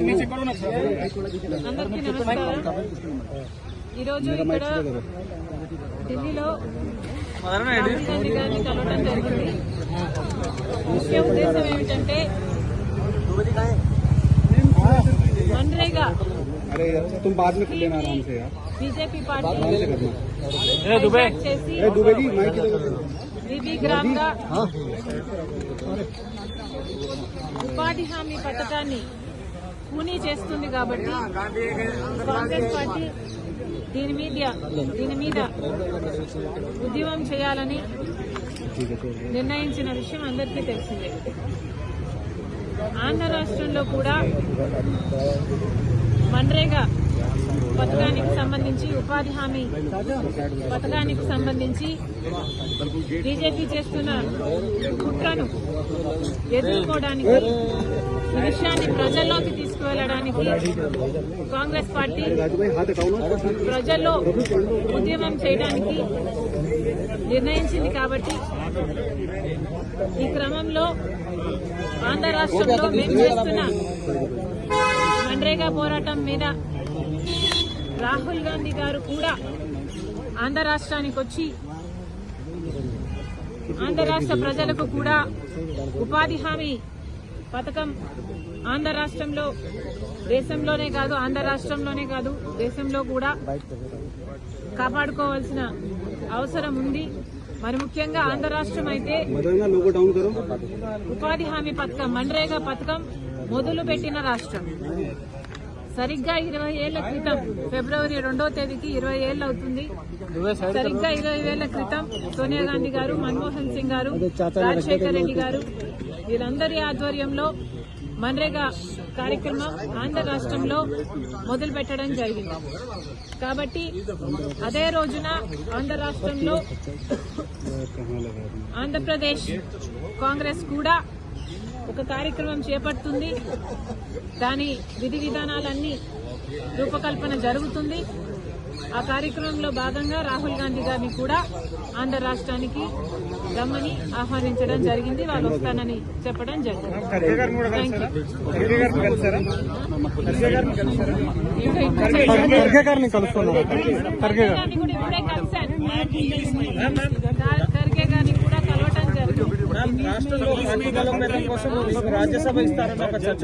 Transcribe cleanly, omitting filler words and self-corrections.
అందరికీ నమస్కారం. ఈరోజు ఇక్కడ ఢిల్లీలో రాహుల్ గాంధీ గారిని కలవడం జరిగింది. ముఖ్య ఉద్దేశం ఏమిటంటే मनरेगा बीजेपी पार्टी बीबी ग्राम उपाधि హామీ పథకాన్ని కూనీ చేస్తుంది కాబట్టి కాంగ్రెస్ పార్టీ దీని మీద ఉద్యమం చేయాలని నిర్ణయించిన విషయం అందరికీ తెలిసిందే. ఆంధ్ర రాష్ట్రంలో కూడా మన్రేగా పథకానికి సంబంధించి ఉపాధి హామీ పథకానికి సంబంధించి బీజేపీ చేస్తున్న కుట్రను ఎదుర్కోవడానికి ఈ విషయాన్ని ప్రజల్లోకి తీసుకువెళ్లడానికి కాంగ్రెస్ పార్టీ ప్రజల్లో ఉద్యమం చేయడానికి నిర్ణయించింది. కాబట్టి ఈ క్రమంలో ఆంధ్ర రాష్ట్రంలో మేము చేస్తున్న మన్రేగా పోరాటం మీద రాహుల్ గాంధీ గారు కూడా ఆంధ్ర రాష్ట్రానికి వచ్చి ఆంధ్ర రాష్ట్ర ప్రజలకు కూడా ఉపాధి హామీ పథకం ఆంధ్ర రాష్ట్రంలో దేశంలోనే కాదు ఆంధ్ర రాష్ట్రంలోనే కాదు దేశంలో కూడా కాపాడుకోవాల్సిన అవసరం ఉంది. మరి ముఖ్యంగా ఆంధ్ర రాష్ట్రం అయితే ఉపాధి హామీ పథకం మన్రేగా పథకం మొదలు పెట్టిన రాష్ట్రం. సరిగ్గా 20 ఏళ్ల క్రితం ఫిబ్రవరి 2వ తేదీకి 20 ఏళ్లు అవుతుంది. సరిగ్గా 20 ఏళ్ల క్రితం సోనియా గాంధీ గారు, మన్మోహన్ సింగ్ గారు, రాజశేఖర్ రెడ్డి గారు వీరందరి ఆధ్వర్యంలో మన్రేగా కార్యక్రమం ఆంధ్ర రాష్ట్రంలో మొదలు పెట్టడం జరిగింది. కాబట్టి అదే రోజున ఆంధ్ర రాష్ట్రంలో ఆంధ్రప్రదేశ్ కాంగ్రెస్ కూడా ఒక కార్యక్రమం చేపడుతుంది. దాని విధి విధానాలన్నీ రూపకల్పన జరుగుతుంది. ఆ కార్యక్రమంలో భాగంగా రాహుల్ గాంధీ గారిని కూడా ఆంధ్ర రాష్ట్రానికి రమ్మని ఆహ్వానించడం జరిగింది. వాళ్ళు వస్తానని చెప్పడం జరిగింది. ఖర్గే గారిని కూడా కలవటం జరిగింది. రాష్ట్రంలో పార్టీ బలోపేతం కోసం రాజ్యసభ ఇస్తారన్న ఒక చర్చ